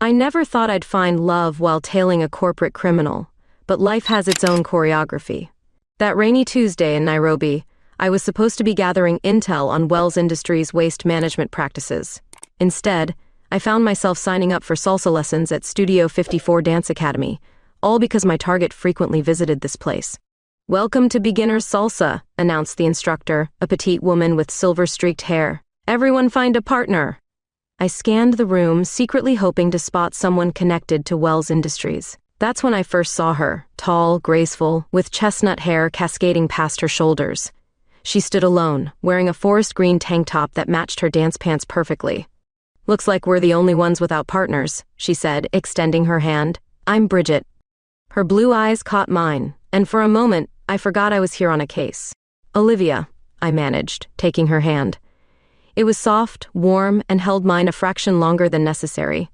I never thought I'd find love while tailing a corporate criminal, but life has its own choreography. That rainy Tuesday in Nairobi, I was supposed to be gathering intel on Wells Industries' waste management practices. Instead, I found myself signing up for salsa lessons at Studio 54 Dance Academy, all because my target frequently visited this place. "Welcome to Beginner's Salsa," announced the instructor, a petite woman with silver-streaked hair. "Everyone find a partner." I scanned the room, secretly hoping to spot someone connected to Wells Industries. That's when I first saw her, tall, graceful, with chestnut hair cascading past her shoulders. She stood alone, wearing a forest green tank top that matched her dance pants perfectly. "Looks like we're the only ones without partners," she said, extending her hand. "I'm Bridget." Her blue eyes caught mine, and for a moment, I forgot I was here on a case. "Olivia," I managed, taking her hand. It was soft, warm, and held mine a fraction longer than necessary.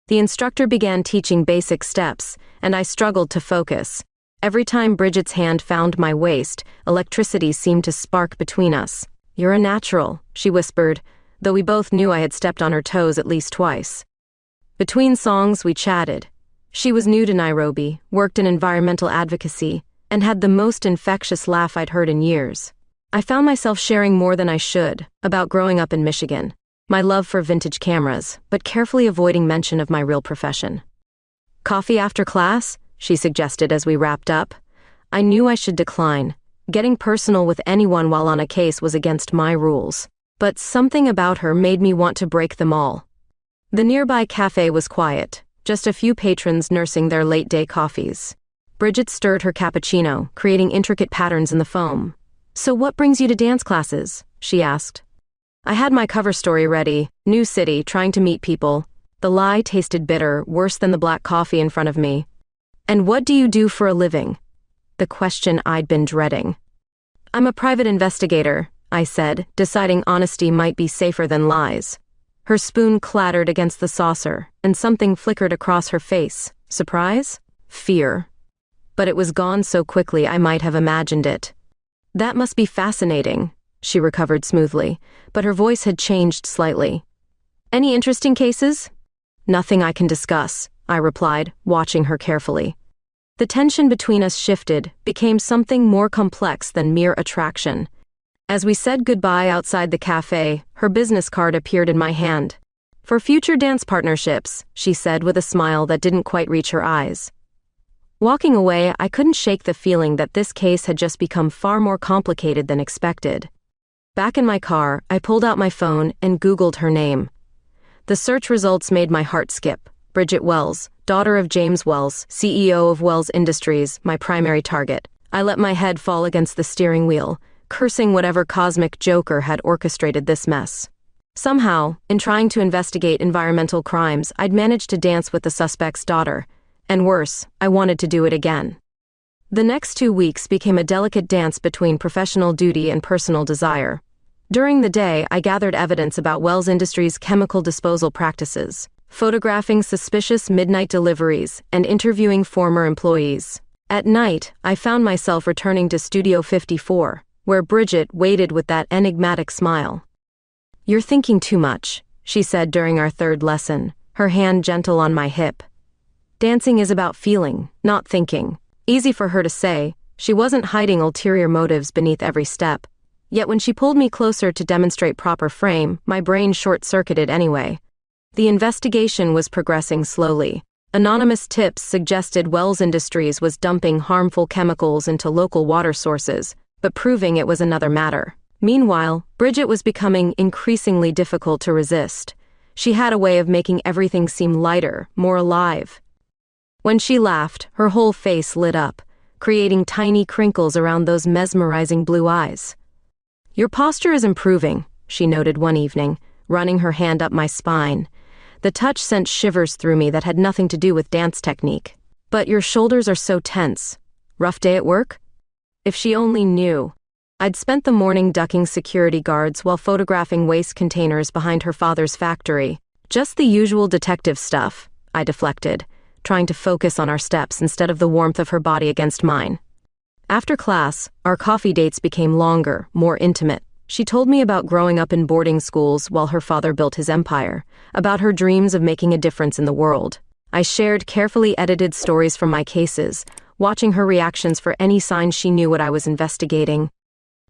The instructor began teaching basic steps, and I struggled to focus. Every time Bridget's hand found my waist, electricity seemed to spark between us. "You're a natural," she whispered, though we both knew I had stepped on her toes at least twice. Between songs, we chatted. She was new to Nairobi, worked in environmental advocacy, and had the most infectious laugh I'd heard in years. I found myself sharing more than I should about growing up in Michigan, my love for vintage cameras, but carefully avoiding mention of my real profession. "Coffee after class?" she suggested as we wrapped up. I knew I should decline. Getting personal with anyone while on a case was against my rules. But something about her made me want to break them all. The nearby cafe was quiet, just a few patrons nursing their late-day coffees. Bridget stirred her cappuccino, creating intricate patterns in the foam. "So what brings you to dance classes?" she asked. I had my cover story ready, new city, trying to meet people. The lie tasted bitter, worse than the black coffee in front of me. "And what do you do for a living?" The question I'd been dreading. "I'm a private investigator," I said, deciding honesty might be safer than lies. Her spoon clattered against the saucer, and something flickered across her face. Surprise? Fear. But it was gone so quickly I might have imagined it. "That must be fascinating," she recovered smoothly, but her voice had changed slightly. "Any interesting cases?" "Nothing I can discuss," I replied, watching her carefully. The tension between us shifted, became something more complex than mere attraction. As we said goodbye outside the cafe, her business card appeared in my hand. "For future dance partnerships," she said with a smile that didn't quite reach her eyes. Walking away, I couldn't shake the feeling that this case had just become far more complicated than expected. Back in my car, I pulled out my phone and Googled her name. The search results made my heart skip. Bridget Wells, daughter of James Wells, CEO of Wells Industries, my primary target. I let my head fall against the steering wheel, cursing whatever cosmic joker had orchestrated this mess. Somehow, in trying to investigate environmental crimes, I'd managed to dance with the suspect's daughter. And worse, I wanted to do it again. The next 2 weeks became a delicate dance between professional duty and personal desire. During the day, I gathered evidence about Wells Industries' chemical disposal practices, photographing suspicious midnight deliveries, and interviewing former employees. At night, I found myself returning to Studio 54, where Bridget waited with that enigmatic smile. "You're thinking too much," she said during our third lesson, her hand gentle on my hip. Dancing is about feeling, not thinking. Easy for her to say. She wasn't hiding ulterior motives beneath every step. Yet when she pulled me closer to demonstrate proper frame, my brain short-circuited anyway. The investigation was progressing slowly. Anonymous tips suggested Wells Industries was dumping harmful chemicals into local water sources, but proving it was another matter. Meanwhile, Bridget was becoming increasingly difficult to resist. She had a way of making everything seem lighter, more alive. When she laughed, her whole face lit up, creating tiny crinkles around those mesmerizing blue eyes. "Your posture is improving," she noted one evening, running her hand up my spine. The touch sent shivers through me that had nothing to do with dance technique. "But your shoulders are so tense. Rough day at work?" If she only knew. I'd spent the morning ducking security guards while photographing waste containers behind her father's factory. "Just the usual detective stuff," I deflected, trying to focus on our steps instead of the warmth of her body against mine. After class, our coffee dates became longer, more intimate. She told me about growing up in boarding schools while her father built his empire, about her dreams of making a difference in the world. I shared carefully edited stories from my cases, watching her reactions for any signs she knew what I was investigating.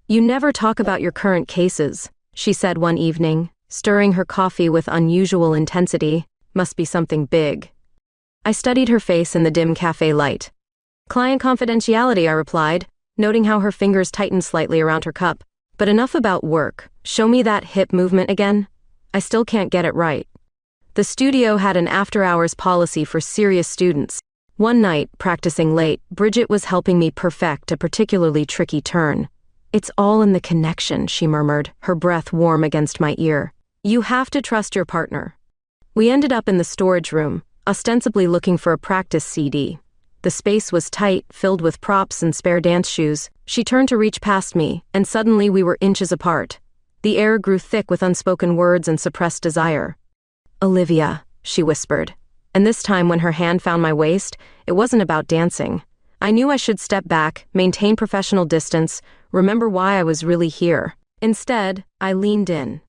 "You never talk about your current cases," she said one evening, stirring her coffee with unusual intensity. "Must be something big." I studied her face in the dim cafe light. "Client confidentiality," I replied, noting how her fingers tightened slightly around her cup. "But enough about work. Show me that hip movement again. I still can't get it right." The studio had an after-hours policy for serious students. One night, practicing late, Bridget was helping me perfect a particularly tricky turn. "It's all in the connection," she murmured, her breath warm against my ear. "You have to trust your partner." We ended up in the storage room, ostensibly looking for a practice CD. The space was tight, filled with props and spare dance shoes. She turned to reach past me, and suddenly we were inches apart. The air grew thick with unspoken words and suppressed desire. "Olivia," she whispered. And this time when her hand found my waist, it wasn't about dancing. I knew I should step back, maintain professional distance, remember why I was really here. Instead, I leaned in.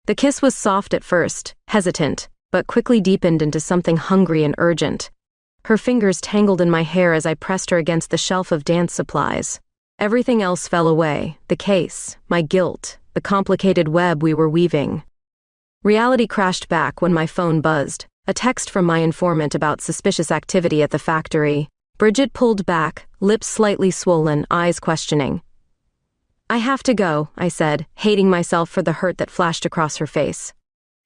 The kiss was soft at first, hesitant, but quickly deepened into something hungry and urgent. Her fingers tangled in my hair as I pressed her against the shelf of dance supplies. Everything else fell away, the case, my guilt, the complicated web we were weaving. Reality crashed back when my phone buzzed, a text from my informant about suspicious activity at the factory. Bridget pulled back, lips slightly swollen, eyes questioning. "I have to go," I said, hating myself for the hurt that flashed across her face.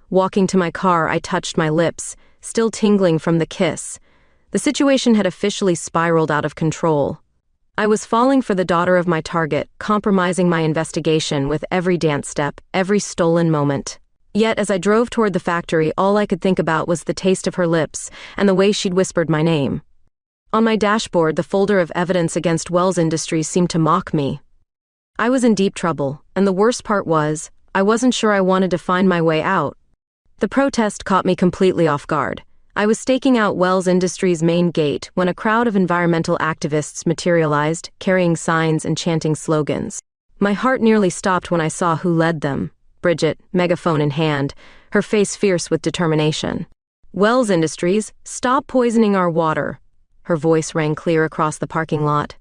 Walking to my car, I touched my lips, still tingling from the kiss. The situation had officially spiraled out of control. I was falling for the daughter of my target, compromising my investigation with every dance step, every stolen moment. Yet as I drove toward the factory, all I could think about was the taste of her lips and the way she'd whispered my name. On my dashboard, the folder of evidence against Wells Industries seemed to mock me. I was in deep trouble, and the worst part was, I wasn't sure I wanted to find my way out. The protest caught me completely off guard. I was staking out Wells Industries' main gate when a crowd of environmental activists materialized, carrying signs and chanting slogans. My heart nearly stopped when I saw who led them. Bridget, megaphone in hand, her face fierce with determination. "Wells Industries, stop poisoning our water." Her voice rang clear across the parking lot.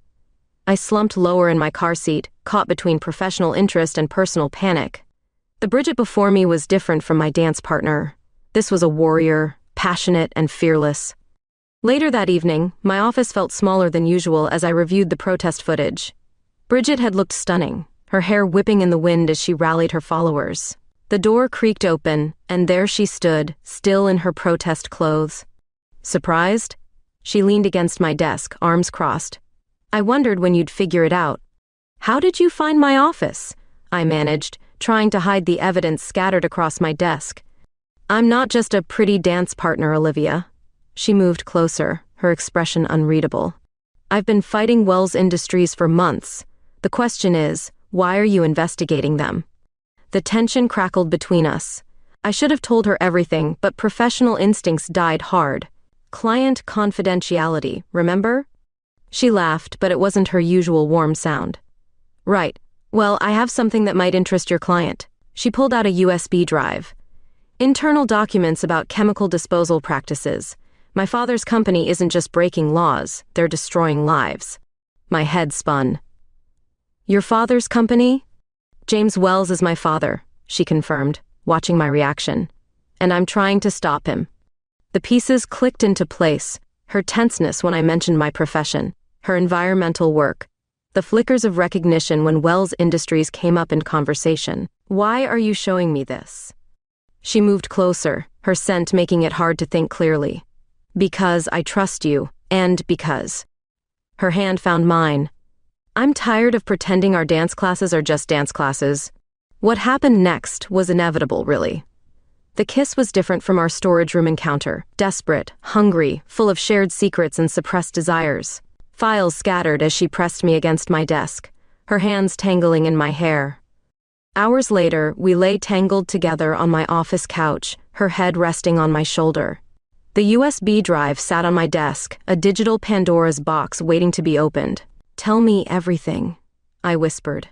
I slumped lower in my car seat, caught between professional interest and personal panic. The Bridget before me was different from my dance partner. This was a warrior, passionate and fearless. Later that evening, my office felt smaller than usual as I reviewed the protest footage. Bridget had looked stunning, her hair whipping in the wind as she rallied her followers. The door creaked open, and there she stood, still in her protest clothes. "Surprised?" She leaned against my desk, arms crossed. "I wondered when you'd figure it out." "How did you find my office?" I managed, trying to hide the evidence scattered across my desk. "I'm not just a pretty dance partner, Olivia." She moved closer, her expression unreadable. "I've been fighting Wells Industries for months. The question is, why are you investigating them?" The tension crackled between us. I should have told her everything, but professional instincts died hard. Client confidentiality, remember? She laughed, but it wasn't her usual warm sound. "Right. Well, I have something that might interest your client." She pulled out a USB drive. "Internal documents about chemical disposal practices. My father's company isn't just breaking laws, they're destroying lives." My head spun. "Your father's company?" "James Wells is my father," she confirmed, watching my reaction. "And I'm trying to stop him." The pieces clicked into place, her tenseness when I mentioned my profession, her environmental work, the flickers of recognition when Wells Industries came up in conversation. "Why are you showing me this?" She moved closer, her scent making it hard to think clearly. "Because I trust you, and because." Her hand found mine. "I'm tired of pretending our dance classes are just dance classes." What happened next was inevitable, really. The kiss was different from our storage room encounter, desperate, hungry, full of shared secrets and suppressed desires. Files scattered as she pressed me against my desk, her hands tangling in my hair. Hours later, we lay tangled together on my office couch, her head resting on my shoulder. The USB drive sat on my desk, a digital Pandora's box waiting to be opened. "Tell me everything," I whispered.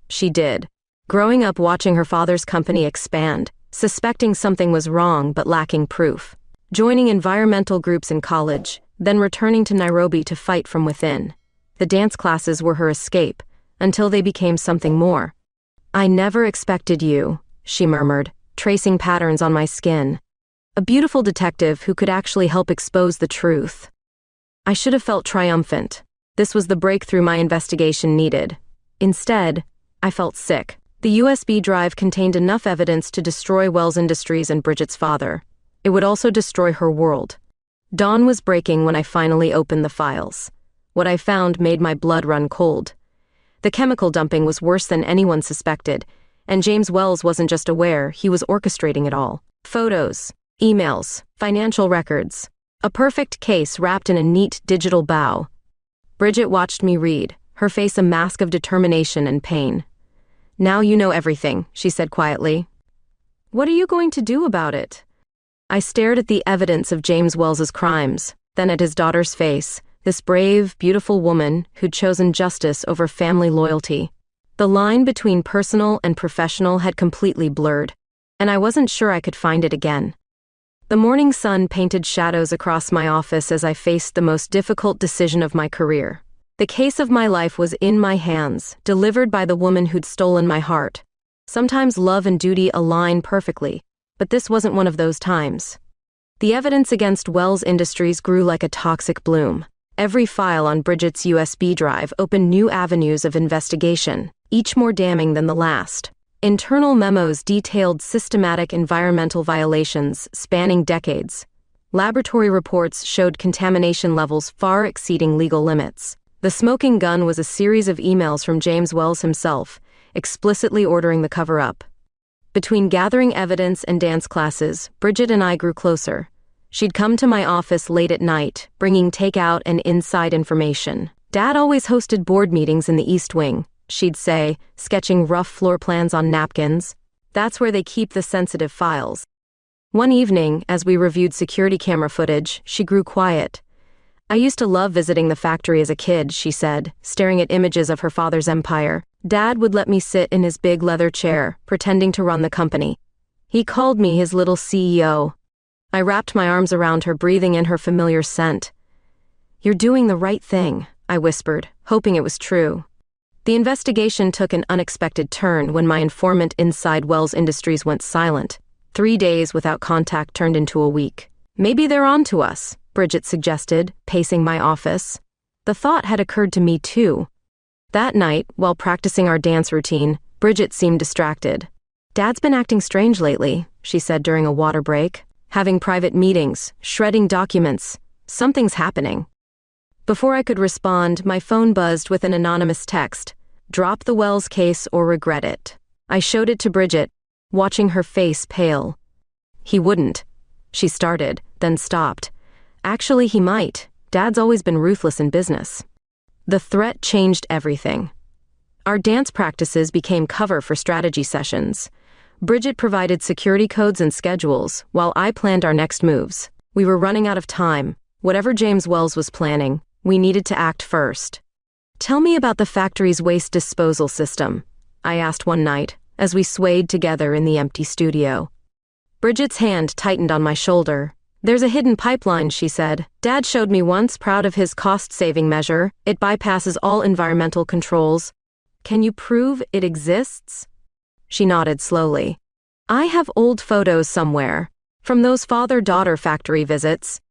She did. Growing up watching her father's company expand, suspecting something was wrong but lacking proof. Joining environmental groups in college, then returning to Nairobi to fight from within. The dance classes were her escape, until they became something more. "I never expected you," she murmured, tracing patterns on my skin. A beautiful detective who could actually help expose the truth. I should have felt triumphant. This was the breakthrough my investigation needed. Instead, I felt sick. The USB drive contained enough evidence to destroy Wells Industries and Bridget's father. It would also destroy her world. Dawn was breaking when I finally opened the files. What I found made my blood run cold. The chemical dumping was worse than anyone suspected, and James Wells wasn't just aware, he was orchestrating it all. Photos, emails, financial records. A perfect case wrapped in a neat digital bow. Bridget watched me read, her face a mask of determination and pain. "Now you know everything," she said quietly. "What are you going to do about it?" I stared at the evidence of James Wells's crimes, then at his daughter's face, this brave, beautiful woman who'd chosen justice over family loyalty. The line between personal and professional had completely blurred, and I wasn't sure I could find it again. The morning sun painted shadows across my office as I faced the most difficult decision of my career. The case of my life was in my hands, delivered by the woman who'd stolen my heart. Sometimes love and duty align perfectly, but this wasn't one of those times. The evidence against Wells Industries grew like a toxic bloom. Every file on Bridget's USB drive opened new avenues of investigation, each more damning than the last. Internal memos detailed systematic environmental violations spanning decades. Laboratory reports showed contamination levels far exceeding legal limits. The smoking gun was a series of emails from James Wells himself, explicitly ordering the cover-up. Between gathering evidence and dance classes, Bridget and I grew closer. She'd come to my office late at night, bringing takeout and inside information. "Dad always hosted board meetings in the East Wing," she'd say, sketching rough floor plans on napkins. "That's where they keep the sensitive files." One evening, as we reviewed security camera footage, she grew quiet. "I used to love visiting the factory as a kid," she said, staring at images of her father's empire. "Dad would let me sit in his big leather chair, pretending to run the company. He called me his little CEO. I wrapped my arms around her, breathing in her familiar scent. "You're doing the right thing," I whispered, hoping it was true. The investigation took an unexpected turn when my informant inside Wells Industries went silent. 3 days without contact turned into a week. "Maybe they're on to us," Bridget suggested, pacing my office. The thought had occurred to me too. That night, while practicing our dance routine, Bridget seemed distracted. "Dad's been acting strange lately," she said during a water break. "Having private meetings, shredding documents. Something's happening." Before I could respond, my phone buzzed with an anonymous text. "Drop the Wells case or regret it." I showed it to Bridget, watching her face pale. "He wouldn't," she started, then stopped. "Actually, he might. Dad's always been ruthless in business." The threat changed everything. Our dance practices became cover for strategy sessions. Bridget provided security codes and schedules, while I planned our next moves. We were running out of time. Whatever James Wells was planning, we needed to act first. "Tell me about the factory's waste disposal system," I asked one night, as we swayed together in the empty studio. Bridget's hand tightened on my shoulder. "There's a hidden pipeline," she said. "Dad showed me once, proud of his cost-saving measure. It bypasses all environmental controls. Can you prove it exists?" She nodded slowly. "I have old photos somewhere, from those father-daughter factory visits."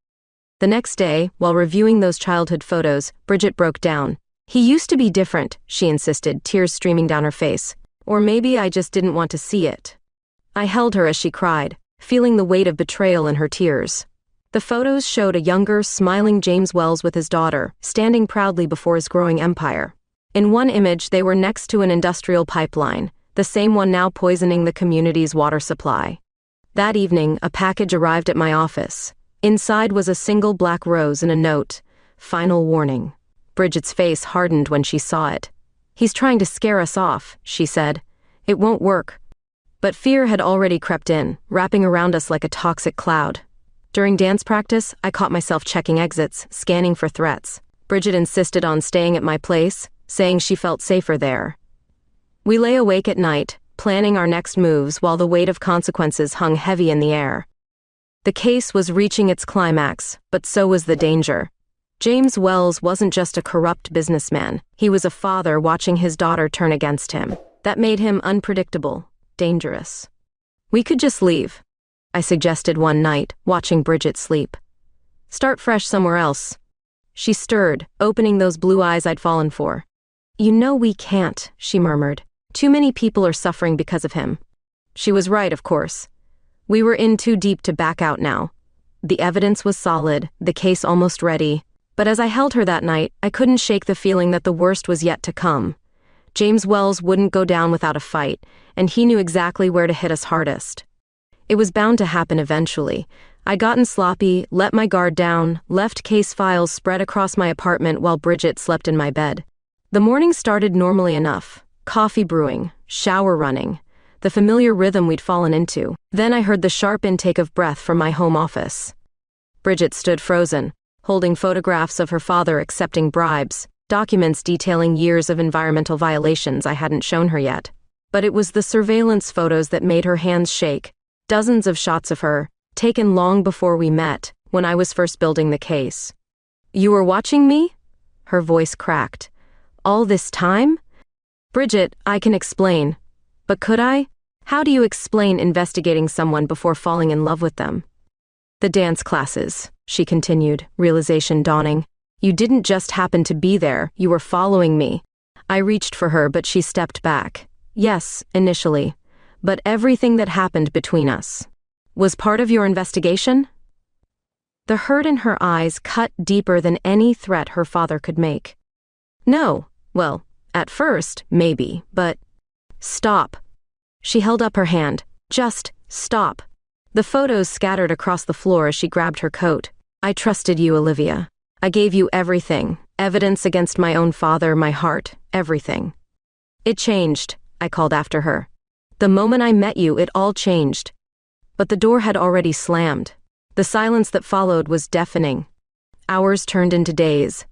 The next day, while reviewing those childhood photos, Bridget broke down. "He used to be different," she insisted, tears streaming down her face. "Or maybe I just didn't want to see it." I held her as she cried, feeling the weight of betrayal in her tears. The photos showed a younger, smiling James Wells with his daughter, standing proudly before his growing empire. In one image, they were next to an industrial pipeline, the same one now poisoning the community's water supply. That evening, a package arrived at my office. Inside was a single black rose and a note, "Final warning." Bridget's face hardened when she saw it. "He's trying to scare us off," she said. "It won't work." But fear had already crept in, wrapping around us like a toxic cloud. During dance practice, I caught myself checking exits, scanning for threats. Bridget insisted on staying at my place, saying she felt safer there. We lay awake at night, planning our next moves while the weight of consequences hung heavy in the air. The case was reaching its climax, but so was the danger. James Wells wasn't just a corrupt businessman. He was a father watching his daughter turn against him. That made him unpredictable, dangerous. "We could just leave," I suggested one night, watching Bridget sleep. "Start fresh somewhere else." She stirred, opening those blue eyes I'd fallen for. "You know we can't," she murmured. "Too many people are suffering because of him." She was right, of course. We were in too deep to back out now. The evidence was solid, the case almost ready. But as I held her that night, I couldn't shake the feeling that the worst was yet to come. James Wells wouldn't go down without a fight, and he knew exactly where to hit us hardest. It was bound to happen eventually. I'd gotten sloppy, let my guard down, left case files spread across my apartment while Bridget slept in my bed. The morning started normally enough. Coffee brewing, shower running, the familiar rhythm we'd fallen into. Then I heard the sharp intake of breath from my home office. Bridget stood frozen, holding photographs of her father accepting bribes, documents detailing years of environmental violations I hadn't shown her yet. But it was the surveillance photos that made her hands shake, dozens of shots of her, taken long before we met, when I was first building the case. "You were watching me?" Her voice cracked. "All this time?" "Bridget, I can explain. But could I? How do you explain investigating someone before falling in love with them?" "The dance classes," she continued, realization dawning. "You didn't just happen to be there, you were following me." I reached for her, but she stepped back. "Yes, initially. But everything that happened between us was part of your investigation?" The hurt in her eyes cut deeper than any threat her father could make. "No. Well, at first, maybe, but—" "Stop." She held up her hand. "Just stop." The photos scattered across the floor as she grabbed her coat. "I trusted you, Olivia. I gave you everything. Evidence against my own father, my heart, everything." "It changed," I called after her. "The moment I met you, it all changed." But the door had already slammed. The silence that followed was deafening. Hours turned into days.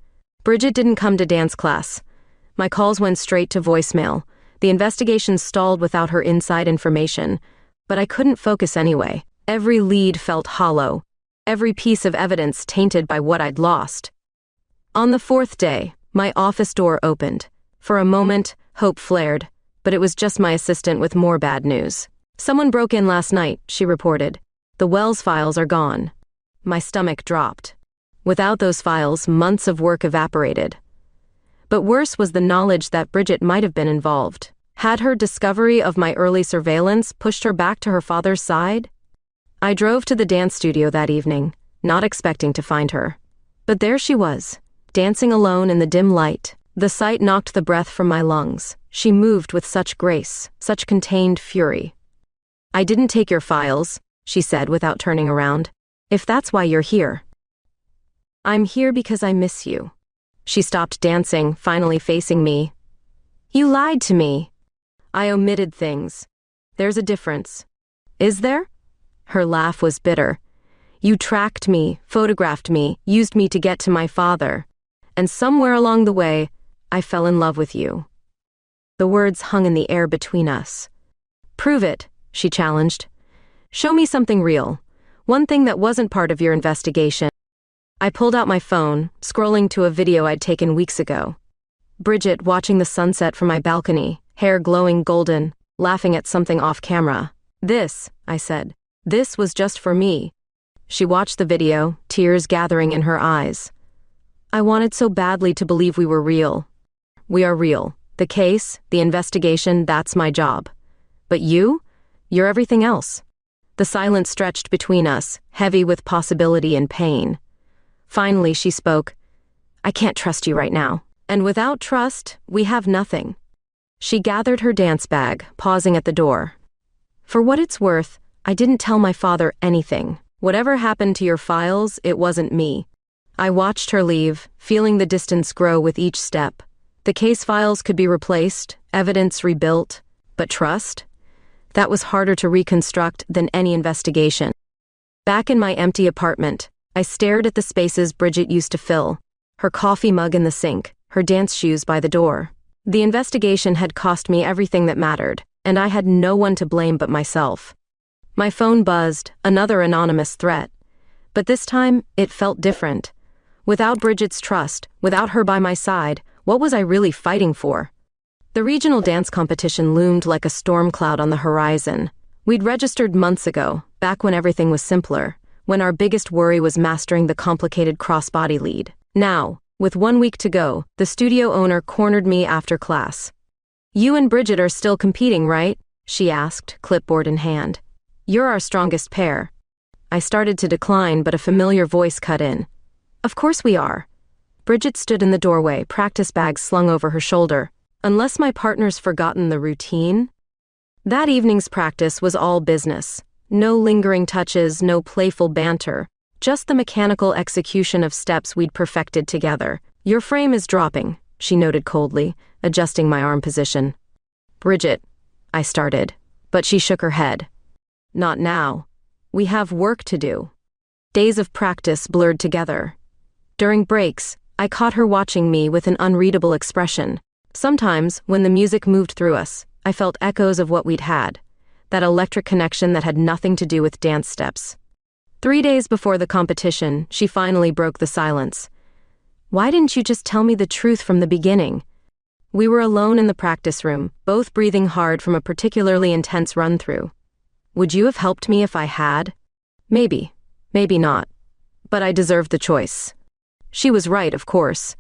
Bridget didn't come to dance class. My calls went straight to voicemail. The investigation stalled without her inside information. But I couldn't focus anyway. Every lead felt hollow. Every piece of evidence tainted by what I'd lost. On the fourth day, my office door opened. For a moment, hope flared, but it was just my assistant with more bad news. "Someone broke in last night," she reported. "The Wells files are gone." My stomach dropped. Without those files, months of work evaporated. But worse was the knowledge that Bridget might have been involved. Had her discovery of my early surveillance pushed her back to her father's side? I drove to the dance studio that evening, not expecting to find her. But there she was, dancing alone in the dim light. The sight knocked the breath from my lungs. She moved with such grace, such contained fury. "I didn't take your files," she said without turning around. "If that's why you're here." "I'm here because I miss you." She stopped dancing, finally facing me. "You lied to me." "I omitted things. There's a difference." "Is there?" Her laugh was bitter. "You tracked me, photographed me, used me to get to my father. And somewhere along the way, I fell in love with you." The words hung in the air between us. "Prove it," she challenged. "Show me something real. One thing that wasn't part of your investigation." I pulled out my phone, scrolling to a video I'd taken weeks ago. Bridget watching the sunset from my balcony, hair glowing golden, laughing at something off camera. "This," I said. "This was just for me." She watched the video, tears gathering in her eyes. I wanted so badly to believe we were real. We are real. The case, the investigation, that's my job. But you're everything else. The silence stretched between us, heavy with possibility and pain. Finally, she spoke. "I can't trust you right now. And without trust, we have nothing." She gathered her dance bag, pausing at the door. "For what it's worth, I didn't tell my father anything. Whatever happened to your files, it wasn't me." I watched her leave, feeling the distance grow with each step. The case files could be replaced, evidence rebuilt, but trust? That was harder to reconstruct than any investigation. Back in my empty apartment, I stared at the spaces Bridget used to fill, her coffee mug in the sink, her dance shoes by the door. The investigation had cost me everything that mattered, and I had no one to blame but myself. My phone buzzed, another anonymous threat. But this time, it felt different. Without Bridget's trust, without her by my side, what was I really fighting for? The regional dance competition loomed like a storm cloud on the horizon. We'd registered months ago, back when everything was simpler, when our biggest worry was mastering the complicated crossbody lead. Now, with 1 week to go, the studio owner cornered me after class. "You and Bridget are still competing, right?" she asked, clipboard in hand. "You're our strongest pair." I started to decline, but a familiar voice cut in. "Of course we are." Bridget stood in the doorway, practice bags slung over her shoulder. Unless my partner's forgotten the routine? That evening's practice was all business. No lingering touches, no playful banter. Just the mechanical execution of steps we'd perfected together. "Your frame is dropping," she noted coldly, adjusting my arm position. "Bridget," I started, but she shook her head. "Not now. We have work to do." Days of practice blurred together. During breaks, I caught her watching me with an unreadable expression. Sometimes, when the music moved through us, I felt echoes of what we'd had. That electric connection that had nothing to do with dance steps. 3 days before the competition, she finally broke the silence. "Why didn't you just tell me the truth from the beginning?" We were alone in the practice room, both breathing hard from a particularly intense run-through. "Would you have helped me if I had?" Maybe. Maybe not. But I deserved the choice. She was right, of course.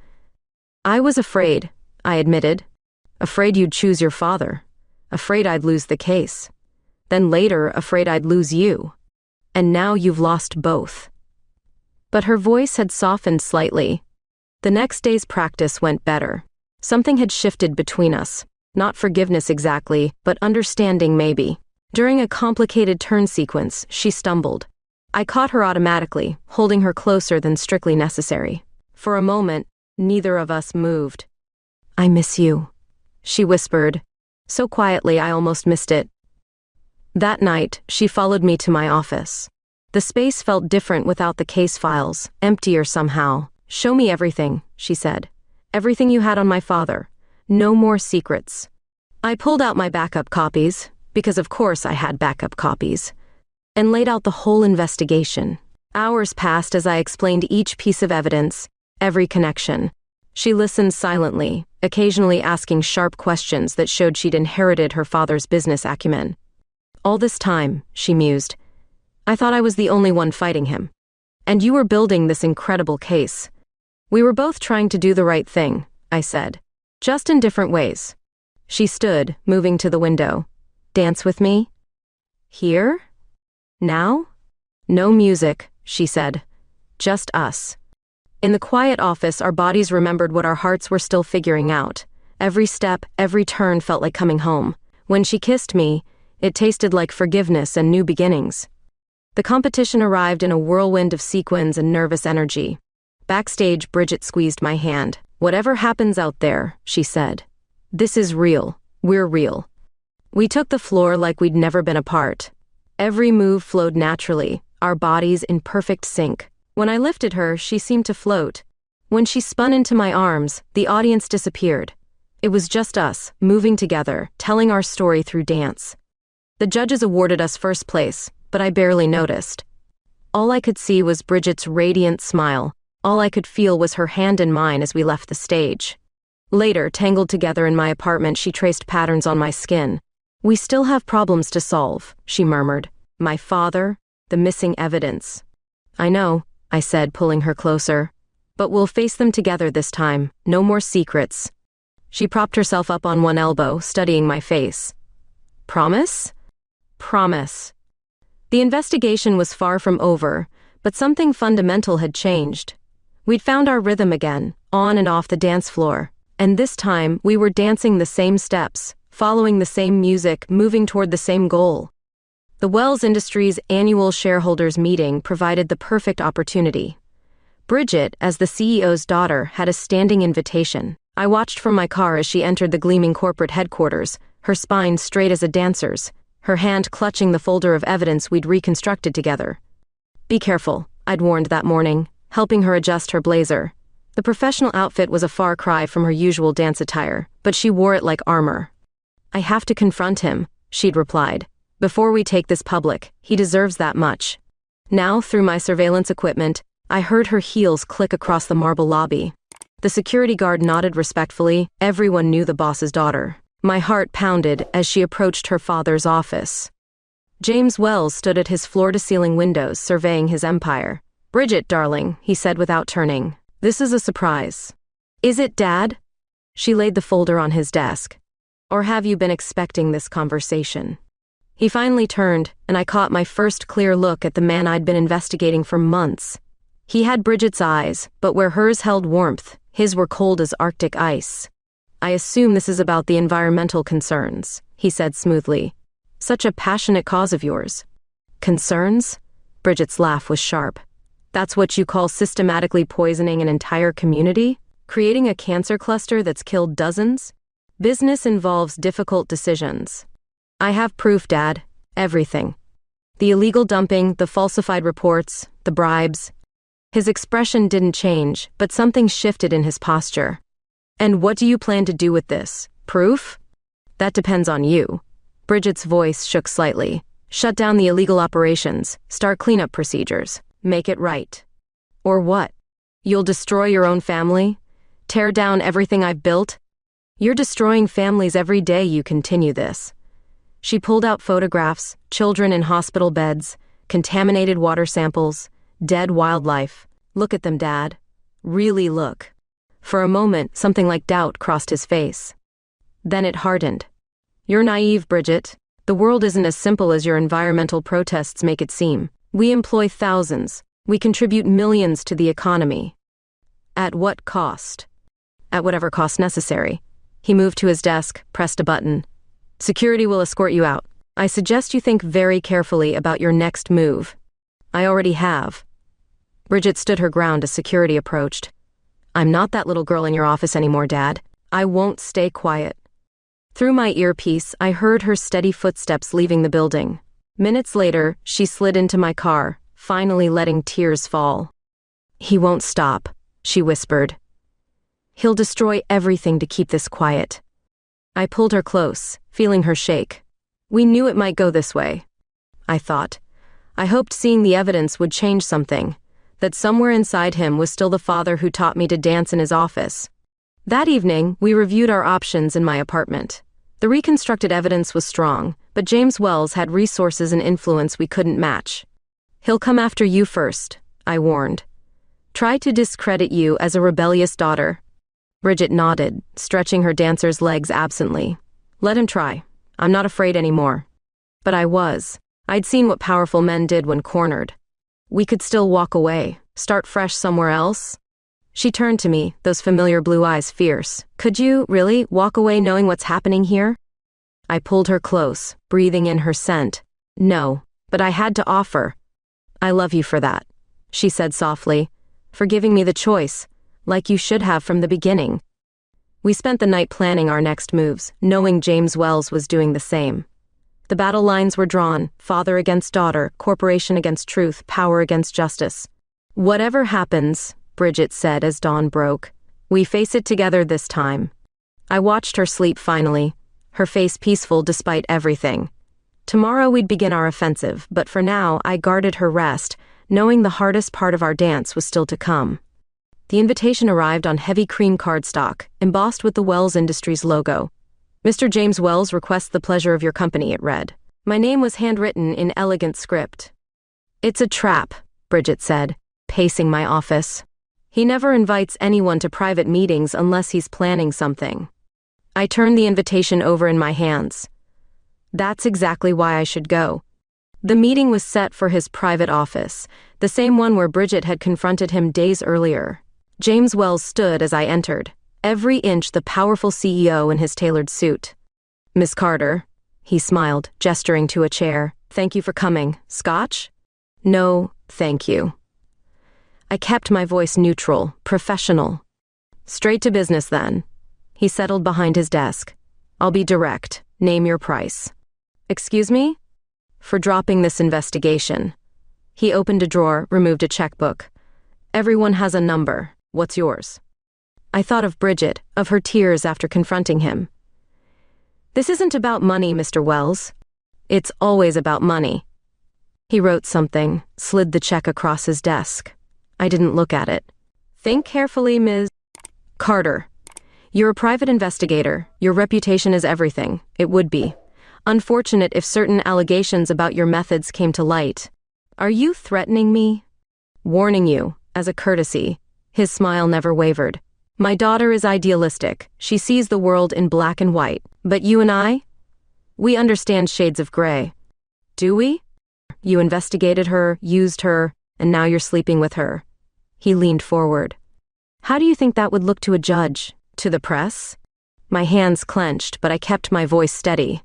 "I was afraid," I admitted. "Afraid you'd choose your father. Afraid I'd lose the case. Then later, afraid I'd lose you. And now you've lost both." But her voice had softened slightly. The next day's practice went better. Something had shifted between us. Not forgiveness exactly, but understanding maybe. During a complicated turn sequence, she stumbled. I caught her automatically, holding her closer than strictly necessary. For a moment, neither of us moved. "I miss you," she whispered, so quietly I almost missed it. That night, she followed me to my office. The space felt different without the case files, emptier somehow. "Show me everything," she said. "Everything you had on my father. No more secrets." I pulled out my backup copies, because of course I had backup copies, and laid out the whole investigation. Hours passed as I explained each piece of evidence, every connection. She listened silently, occasionally asking sharp questions that showed she'd inherited her father's business acumen. "All this time," she mused, "I thought I was the only one fighting him. And you were building this incredible case. We were both trying to do the right thing," I said, "just in different ways." She stood, moving to the window. "Dance with me?" "Here? Now?" "No music," she said. "Just us." In the quiet office, our bodies remembered what our hearts were still figuring out. Every step, every turn felt like coming home. When she kissed me, it tasted like forgiveness and new beginnings. The competition arrived in a whirlwind of sequins and nervous energy. Backstage, Bridget squeezed my hand. "Whatever happens out there," she said, "this is real. We're real." We took the floor like we'd never been apart. Every move flowed naturally, our bodies in perfect sync. When I lifted her, she seemed to float. When she spun into my arms, the audience disappeared. It was just us, moving together, telling our story through dance. The judges awarded us first place, but I barely noticed. All I could see was Bridget's radiant smile. All I could feel was her hand in mine as we left the stage. Later, tangled together in my apartment, she traced patterns on my skin. "We still have problems to solve," she murmured. "My father, the missing evidence." "I know," I said, pulling her closer. "But we'll face them together this time. No more secrets." She propped herself up on one elbow, studying my face. "Promise?" "Promise." The investigation was far from over, but something fundamental had changed. We'd found our rhythm again, on and off the dance floor. And this time, we were dancing the same steps, following the same music, moving toward the same goal. The Wells Industries annual shareholders meeting provided the perfect opportunity. Bridget, as the CEO's daughter, had a standing invitation. I watched from my car as she entered the gleaming corporate headquarters, her spine straight as a dancer's, her hand clutching the folder of evidence we'd reconstructed together. "Be careful," I'd warned that morning, helping her adjust her blazer. The professional outfit was a far cry from her usual dance attire, but she wore it like armor. "I have to confront him," she'd replied. "Before we take this public, he deserves that much." Now, through my surveillance equipment, I heard her heels click across the marble lobby. The security guard nodded respectfully. Everyone knew the boss's daughter. My heart pounded as she approached her father's office. James Wells stood at his floor-to-ceiling windows, surveying his empire. "Bridget, darling," he said without turning. "This is a surprise." "Is it, Dad?" She laid the folder on his desk. "Or have you been expecting this conversation?" He finally turned, and I caught my first clear look at the man I'd been investigating for months. He had Bridget's eyes, but where hers held warmth, his were cold as Arctic ice. "I assume this is about the environmental concerns," he said smoothly. "Such a passionate cause of yours." "Concerns?" Bridget's laugh was sharp. "That's what you call systematically poisoning an entire community? Creating a cancer cluster that's killed dozens? Business involves difficult decisions. I have proof, Dad. Everything. The illegal dumping, the falsified reports, the bribes." His expression didn't change, but something shifted in his posture. "And what do you plan to do with this? Proof?" "That depends on you." Bridget's voice shook slightly. "Shut down the illegal operations, start cleanup procedures, make it right." "Or what? You'll destroy your own family? Tear down everything I've built? You're destroying families every day you continue this." She pulled out photographs, children in hospital beds, contaminated water samples, dead wildlife. "Look at them, Dad. Really look." For a moment, something like doubt crossed his face. Then it hardened. "You're naive, Bridget. The world isn't as simple as your environmental protests make it seem. We employ thousands. We contribute millions to the economy." "At what cost?" "At whatever cost necessary." He moved to his desk, pressed a button. "Security will escort you out. I suggest you think very carefully about your next move." "I already have." Bridget stood her ground as security approached. "I'm not that little girl in your office anymore, Dad. I won't stay quiet." Through my earpiece, I heard her steady footsteps leaving the building. Minutes later, she slid into my car, finally letting tears fall. "He won't stop," she whispered. "He'll destroy everything to keep this quiet." I pulled her close, feeling her shake. "We knew it might go this way," I thought. I hoped seeing the evidence would change something, that somewhere inside him was still the father who taught me to dance in his office. That evening, we reviewed our options in my apartment. The reconstructed evidence was strong, but James Wells had resources and influence we couldn't match. "He'll come after you first," I warned. "Try to discredit you as a rebellious daughter." Bridget nodded, stretching her dancer's legs absently. "Let him try. I'm not afraid anymore." But I was. I'd seen what powerful men did when cornered. "We could still walk away, start fresh somewhere else." She turned to me, those familiar blue eyes fierce. "Could you, really, walk away knowing what's happening here?" I pulled her close, breathing in her scent. "No, but I had to offer." "I love you for that," she said softly, "for giving me the choice, like you should have from the beginning." We spent the night planning our next moves, knowing James Wells was doing the same. The battle lines were drawn, father against daughter, corporation against truth, power against justice. "Whatever happens," Bridget said as dawn broke, "we face it together this time." I watched her sleep finally, her face peaceful despite everything. Tomorrow we'd begin our offensive, but for now I guarded her rest, knowing the hardest part of our dance was still to come. The invitation arrived on heavy cream cardstock, embossed with the Wells Industries logo. "Mr. James Wells requests the pleasure of your company," it read. My name was handwritten in elegant script. "It's a trap," Bridget said, pacing my office. "He never invites anyone to private meetings unless he's planning something." I turned the invitation over in my hands. That's exactly why I should go. The meeting was set for his private office, the same one where Bridget had confronted him days earlier. James Wells stood as I entered, every inch the powerful CEO in his tailored suit. "Miss Carter," he smiled, gesturing to a chair. "Thank you for coming. Scotch?" "No, thank you." I kept my voice neutral, professional. "Straight to business, then." He settled behind his desk. "I'll be direct. Name your price." "Excuse me?" "For dropping this investigation." He opened a drawer, removed a checkbook. "Everyone has a number. What's yours?" I thought of Bridget, of her tears after confronting him. "This isn't about money, Mr. Wells. It's always about money. He wrote something, slid the check across his desk. I didn't look at it. Think carefully, Ms. Carter. You're a private investigator. Your reputation is everything. It would be. Unfortunate if certain allegations about your methods came to light. Are you threatening me? Warning you, as a courtesy. His smile never wavered. My daughter is idealistic. She sees the world in black and white. But you and I? We understand shades of gray. Do we? You investigated her, used her, and now you're sleeping with her. He leaned forward. How do you think that would look to a judge? To the press? My hands clenched, but I kept my voice steady.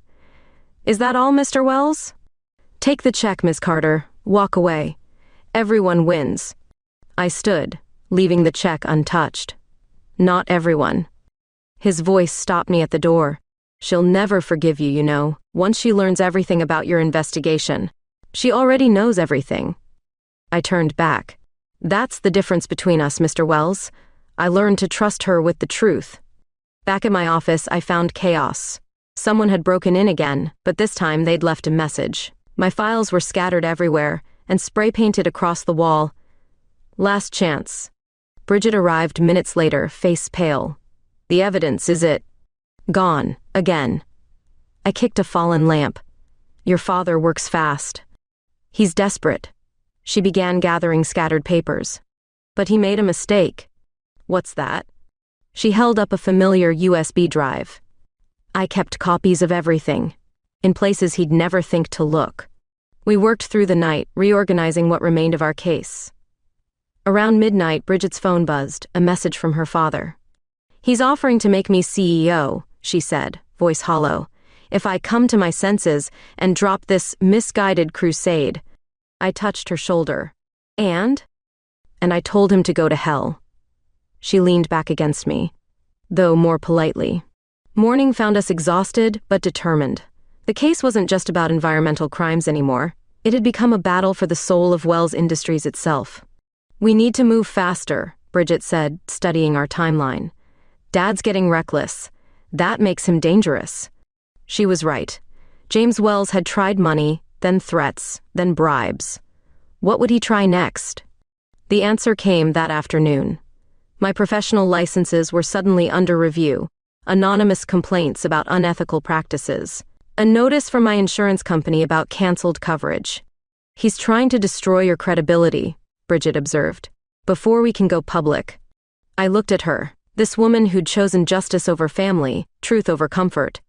Is that all, Mr. Wells? Take the check, Miss Carter. Walk away. Everyone wins. I stood, leaving the check untouched. Not everyone. His voice stopped me at the door. She'll never forgive you, you know, once she learns everything about your investigation. She already knows everything. I turned back. That's the difference between us, Mr. Wells. I learned to trust her with the truth. Back at my office, I found chaos. Someone had broken in again, but this time they'd left a message. My files were scattered everywhere and spray-painted across the wall. Last chance. Bridget arrived minutes later, face pale. The evidence, is it? Gone. Again. I kicked a fallen lamp. Your father works fast. He's desperate. She began gathering scattered papers. But he made a mistake. What's that? She held up a familiar USB drive. I kept copies of everything, in places he'd never think to look. We worked through the night, reorganizing what remained of our case. Around midnight, Bridget's phone buzzed, a message from her father. He's offering to make me CEO, she said, voice hollow, if I come to my senses and drop this misguided crusade. I touched her shoulder. And I told him to go to hell. She leaned back against me, though more politely. Morning found us exhausted but determined. The case wasn't just about environmental crimes anymore. It had become a battle for the soul of Wells Industries itself. We need to move faster, Bridget said, studying our timeline. Dad's getting reckless. That makes him dangerous. She was right. James Wells had tried money, then threats, then bribes. What would he try next? The answer came that afternoon. My professional licenses were suddenly under review. Anonymous complaints about unethical practices. A notice from my insurance company about canceled coverage. He's trying to destroy your credibility, Bridget observed, before we can go public. I looked at her, this woman who'd chosen justice over family, truth over comfort.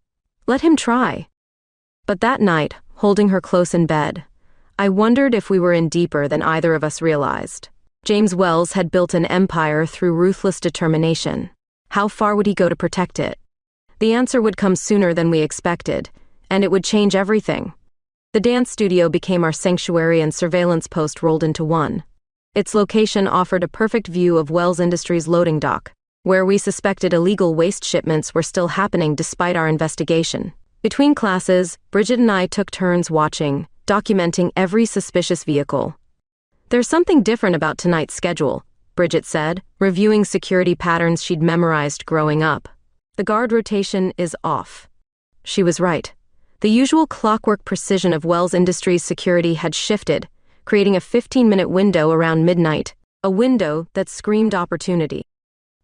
Let him try. But that night, holding her close in bed, I wondered if we were in deeper than either of us realized. James Wells had built an empire through ruthless determination. How far would he go to protect it? The answer would come sooner than we expected, and it would change everything. The dance studio became our sanctuary and surveillance post rolled into one. Its location offered a perfect view of Wells Industries' loading dock, where we suspected illegal waste shipments were still happening despite our investigation. Between classes, Bridget and I took turns watching, documenting every suspicious vehicle. There's something different about tonight's schedule, Bridget said, reviewing security patterns she'd memorized growing up. The guard rotation is off. She was right. The usual clockwork precision of Wells Industries security had shifted, creating a 15-minute window around midnight, a window that screamed opportunity.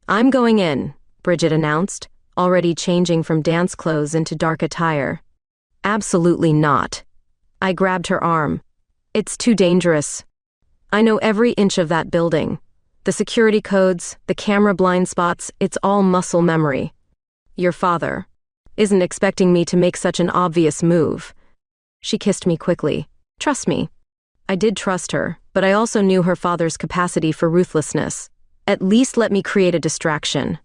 I'm going in, Bridget announced, already changing from dance clothes into dark attire. Absolutely not. I grabbed her arm. It's too dangerous. I know every inch of that building. The security codes, the camera blind spots, it's all muscle memory. Your father isn't expecting me to make such an obvious move. She kissed me quickly. Trust me. I did trust her, but I also knew her father's capacity for ruthlessness. At least let me create a distraction.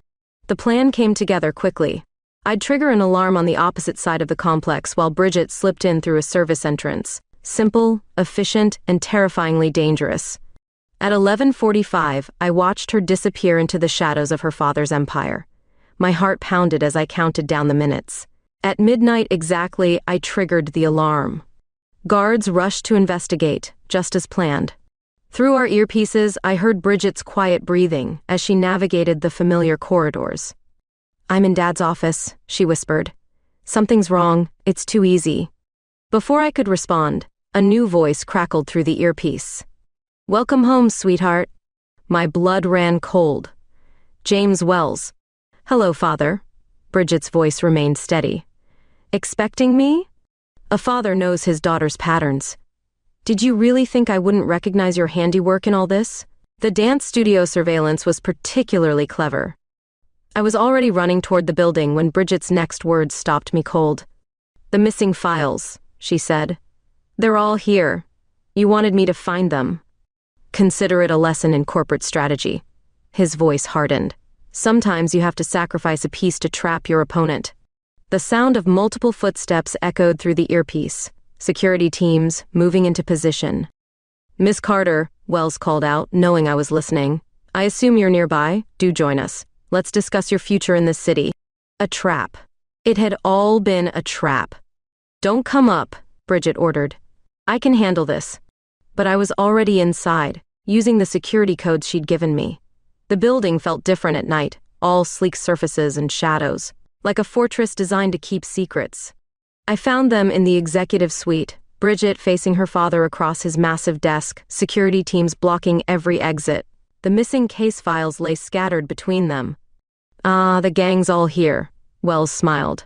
The plan came together quickly. I'd trigger an alarm on the opposite side of the complex while Bridget slipped in through a service entrance. Simple, efficient, and terrifyingly dangerous. At 11:45, I watched her disappear into the shadows of her father's empire. My heart pounded as I counted down the minutes. At midnight exactly, I triggered the alarm. Guards rushed to investigate, just as planned. Through our earpieces, I heard Bridget's quiet breathing as she navigated the familiar corridors. I'm in Dad's office, she whispered. Something's wrong, it's too easy. Before I could respond, a new voice crackled through the earpiece. "Welcome home, sweetheart." My blood ran cold. James Wells. "Hello, Father." Bridget's voice remained steady. "Expecting me?" A father knows his daughter's patterns. "Did you really think I wouldn't recognize your handiwork in all this?" The dance studio surveillance was particularly clever. I was already running toward the building when Bridget's next words stopped me cold. "The missing files," she said. "They're all here. You wanted me to find them." "Consider it a lesson in corporate strategy." His voice hardened. "Sometimes you have to sacrifice a piece to trap your opponent." The sound of multiple footsteps echoed through the earpiece. Security teams moving into position. "Miss Carter," Wells called out, knowing I was listening. "I assume you're nearby. Do join us. Let's discuss your future in this city." A trap. It had all been a trap. "Don't come up," Bridget ordered. "I can handle this." But I was already inside, using the security codes she'd given me. The building felt different at night, all sleek surfaces and shadows, like a fortress designed to keep secrets. I found them in the executive suite, Bridget facing her father across his massive desk, security teams blocking every exit. The missing case files lay scattered between them. "Ah, the gang's all here," Wells smiled.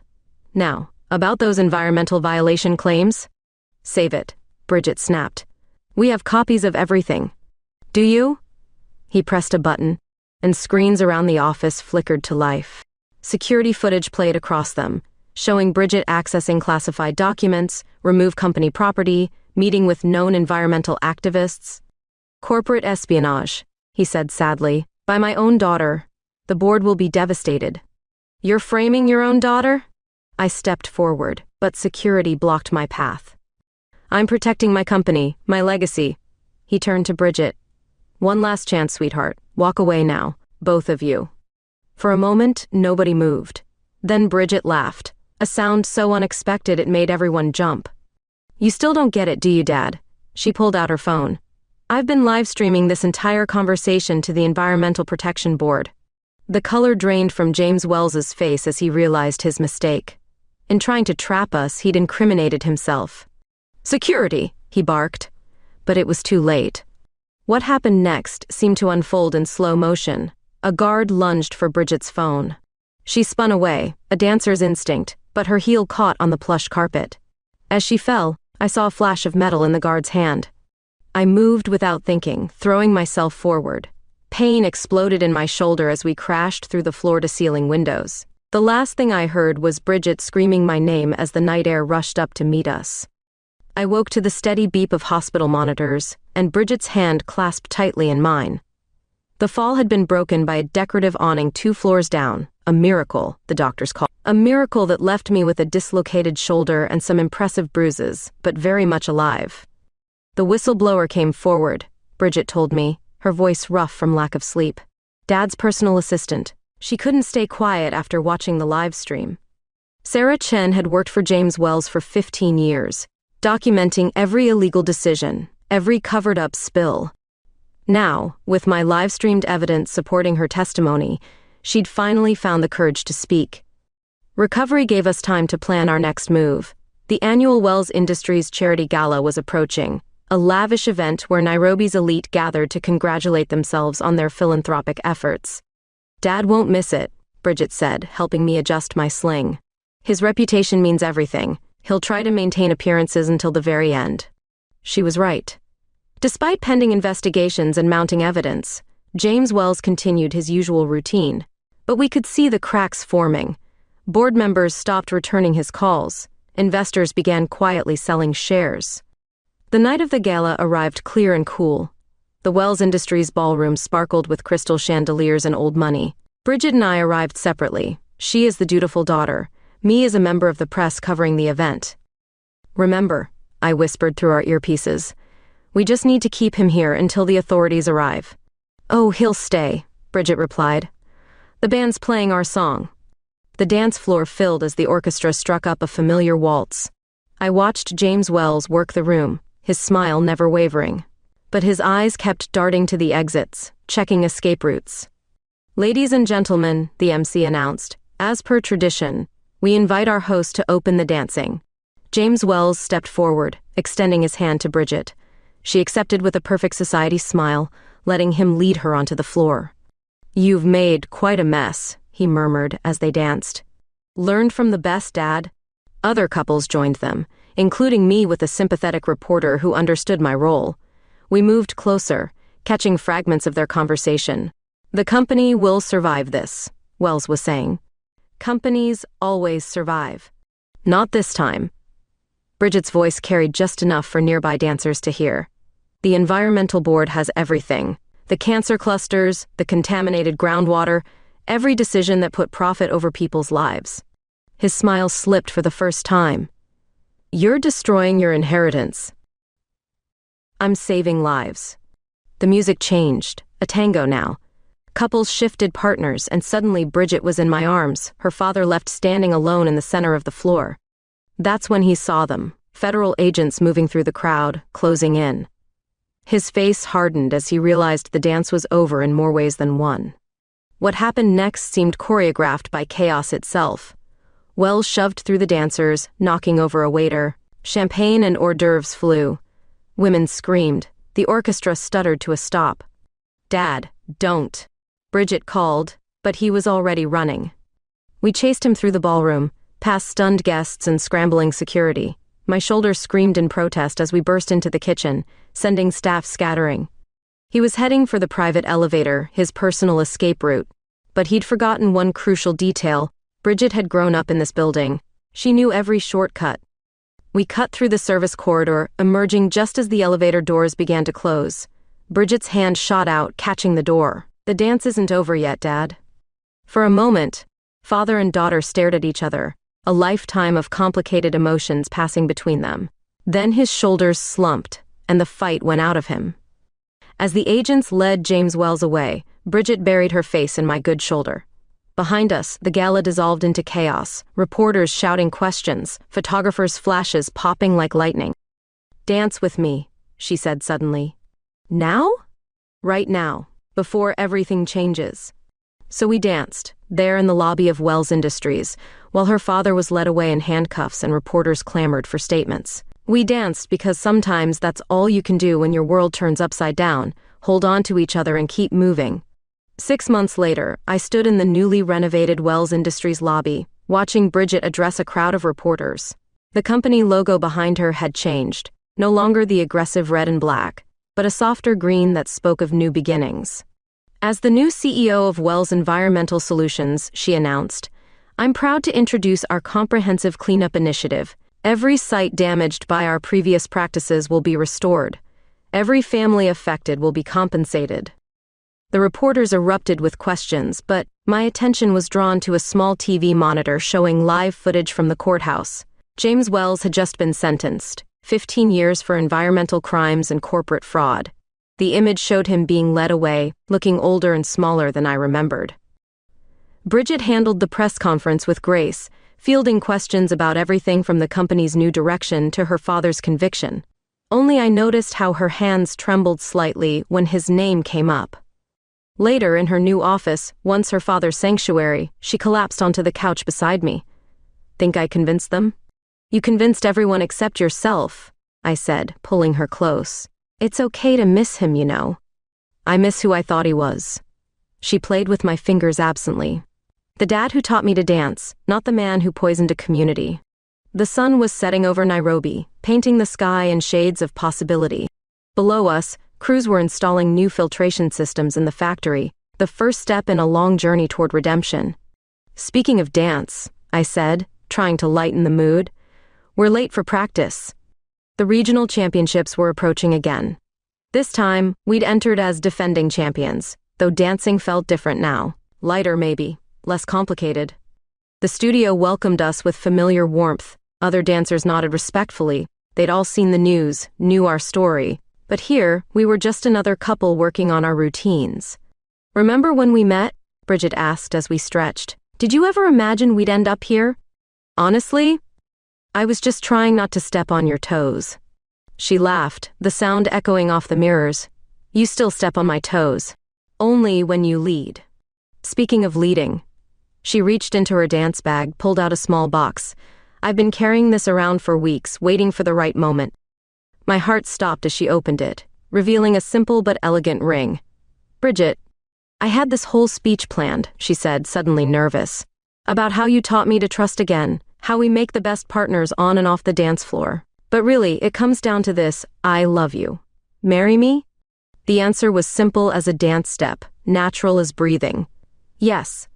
"Now, about those environmental violation claims?" "Save it," Bridget snapped. "We have copies of everything." "Do you?" He pressed a button, and screens around the office flickered to life. Security footage played across them, showing Bridget accessing classified documents, remove company property, meeting with known environmental activists. "Corporate espionage," he said sadly. "By my own daughter. The board will be devastated." "You're framing your own daughter?" I stepped forward, but security blocked my path. "I'm protecting my company, my legacy." He turned to Bridget. "One last chance, sweetheart. Walk away now, both of you." For a moment, nobody moved. Then Bridget laughed, a sound so unexpected it made everyone jump. "You still don't get it, do you, Dad?" She pulled out her phone. "I've been live streaming this entire conversation to the Environmental Protection Board." The color drained from James Wells's face as he realized his mistake. In trying to trap us, he'd incriminated himself. "Security!" he barked. But it was too late. What happened next seemed to unfold in slow motion. A guard lunged for Bridget's phone. She spun away, a dancer's instinct, but her heel caught on the plush carpet. As she fell, I saw a flash of metal in the guard's hand. I moved without thinking, throwing myself forward. Pain exploded in my shoulder as we crashed through the floor-to-ceiling windows. The last thing I heard was Bridget screaming my name as the night air rushed up to meet us. I woke to the steady beep of hospital monitors, and Bridget's hand clasped tightly in mine. The fall had been broken by a decorative awning 2 floors down, a miracle, the doctors called. A miracle that left me with a dislocated shoulder and some impressive bruises, but very much alive. The whistleblower came forward, Bridget told me, her voice rough from lack of sleep. Dad's personal assistant. She couldn't stay quiet after watching the live stream. Sarah Chen had worked for James Wells for 15 years, documenting every illegal decision, every covered-up spill. Now, with my live-streamed evidence supporting her testimony, she'd finally found the courage to speak. Recovery gave us time to plan our next move. The annual Wells Industries Charity Gala was approaching, a lavish event where Nairobi's elite gathered to congratulate themselves on their philanthropic efforts. "Dad won't miss it," Bridget said, helping me adjust my sling. "His reputation means everything. He'll try to maintain appearances until the very end." She was right. Despite pending investigations and mounting evidence, James Wells continued his usual routine. But we could see the cracks forming. Board members stopped returning his calls. Investors began quietly selling shares. The night of the gala arrived clear and cool. The Wells Industries ballroom sparkled with crystal chandeliers and old money. Bridget and I arrived separately. She as the dutiful daughter, me as a member of the press covering the event. "Remember," I whispered through our earpieces, "we just need to keep him here until the authorities arrive." "Oh, he'll stay," Bridget replied. "The band's playing our song." The dance floor filled as the orchestra struck up a familiar waltz. I watched James Wells work the room, his smile never wavering. But his eyes kept darting to the exits, checking escape routes. "Ladies and gentlemen," the MC announced, "as per tradition, we invite our host to open the dancing. James Wells stepped forward, extending his hand to Bridget. She accepted with a perfect society smile, letting him lead her onto the floor. "You've made quite a mess," he murmured as they danced. "Learned from the best, Dad." Other couples joined them, including me with a sympathetic reporter who understood my role. We moved closer, catching fragments of their conversation. "The company will survive this," Wells was saying. "Companies always survive. Not this time." Bridget's voice carried just enough for nearby dancers to hear. "The environmental board has everything. The cancer clusters, the contaminated groundwater, every decision that put profit over people's lives." His smile slipped for the first time. "You're destroying your inheritance." "I'm saving lives." The music changed, a tango now. Couples shifted partners, and suddenly Bridget was in my arms, her father left standing alone in the center of the floor. That's when he saw them, federal agents moving through the crowd, closing in. His face hardened as he realized the dance was over in more ways than one. What happened next seemed choreographed by chaos itself. Wells shoved through the dancers, knocking over a waiter. Champagne and hors d'oeuvres flew. Women screamed. The orchestra stuttered to a stop. "Dad, don't," Bridget called, but he was already running. We chased him through the ballroom, past stunned guests and scrambling security. My shoulders screamed in protest as we burst into the kitchen, sending staff scattering. He was heading for the private elevator, his personal escape route. But he'd forgotten one crucial detail. Bridget had grown up in this building. She knew every shortcut. We cut through the service corridor, emerging just as the elevator doors began to close. Bridget's hand shot out, catching the door. "The dance isn't over yet, Dad." For a moment, father and daughter stared at each other, a lifetime of complicated emotions passing between them. Then his shoulders slumped, and the fight went out of him. As the agents led James Wells away, Bridget buried her face in my good shoulder. Behind us, the gala dissolved into chaos, reporters shouting questions, photographers' flashes popping like lightning. "Dance with me," she said suddenly. "Now?" "Right now, before everything changes." So we danced, there in the lobby of Wells Industries, while her father was led away in handcuffs and reporters clamored for statements. We danced because sometimes that's all you can do when your world turns upside down, hold on to each other and keep moving. 6 months later, I stood in the newly renovated Wells Industries lobby, watching Bridget address a crowd of reporters. The company logo behind her had changed, no longer the aggressive red and black, but a softer green that spoke of new beginnings. As the new CEO of Wells Environmental Solutions, she announced, "I'm proud to introduce our comprehensive cleanup initiative. Every site damaged by our previous practices will be restored. Every family affected will be compensated." The reporters erupted with questions, but my attention was drawn to a small TV monitor showing live footage from the courthouse. James Wells had just been sentenced, 15 years for environmental crimes and corporate fraud. The image showed him being led away, looking older and smaller than I remembered. Bridget handled the press conference with grace, fielding questions about everything from the company's new direction to her father's conviction. Only I noticed how her hands trembled slightly when his name came up. Later, in her new office, once her father's sanctuary, she collapsed onto the couch beside me. "Think I convinced them?" "You convinced everyone except yourself," I said, pulling her close. "It's okay to miss him, you know." "I miss who I thought he was." She played with my fingers absently. "The dad who taught me to dance, not the man who poisoned a community." The sun was setting over Nairobi, painting the sky in shades of possibility. Below us, crews were installing new filtration systems in the factory, the first step in a long journey toward redemption. "Speaking of dance," I said, trying to lighten the mood, "we're late for practice." The regional championships were approaching again. This time, we'd entered as defending champions, though dancing felt different now. Lighter maybe, less complicated. The studio welcomed us with familiar warmth. Other dancers nodded respectfully. They'd all seen the news, knew our story. But here, we were just another couple working on our routines. "Remember when we met?" Bridget asked as we stretched. "Did you ever imagine we'd end up here?" "Honestly, I was just trying not to step on your toes." She laughed, the sound echoing off the mirrors. "You still step on my toes. Only when you lead." Speaking of leading, she reached into her dance bag, pulled out a small box. I've been carrying this around for weeks, waiting for the right moment. My heart stopped as she opened it, revealing a simple but elegant ring. Bridget, I had this whole speech planned, she said, suddenly nervous, about how you taught me to trust again, how we make the best partners on and off the dance floor. But really, it comes down to this: I love you. Marry me? The answer was simple as a dance step, natural as breathing. Yes.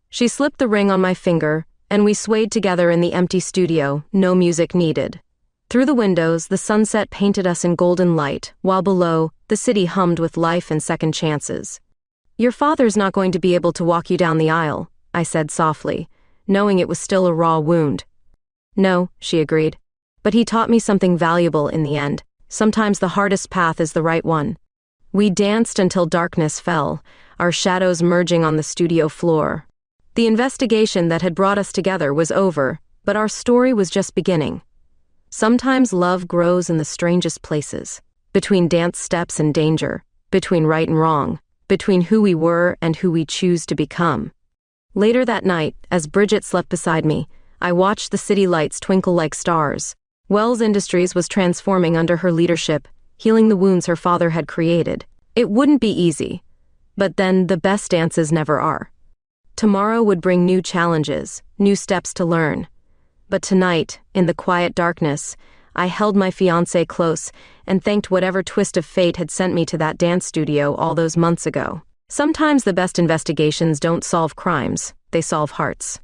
She slipped the ring on my finger, and we swayed together in the empty studio, no music needed. Through the windows, the sunset painted us in golden light, while below, the city hummed with life and second chances. Your father's not going to be able to walk you down the aisle, I said softly, knowing it was still a raw wound. No, she agreed. But he taught me something valuable in the end. Sometimes the hardest path is the right one. We danced until darkness fell, our shadows merging on the studio floor. The investigation that had brought us together was over, but our story was just beginning. Sometimes love grows in the strangest places, between dance steps and danger, between right and wrong, between who we were and who we choose to become. Later that night, as Bridget slept beside me, I watched the city lights twinkle like stars. Wells Industries was transforming under her leadership, healing the wounds her father had created. It wouldn't be easy, but then the best dances never are. Tomorrow would bring new challenges, new steps to learn. But tonight, in the quiet darkness, I held my fiancé close and thanked whatever twist of fate had sent me to that dance studio all those months ago. Sometimes the best investigations don't solve crimes, they solve hearts.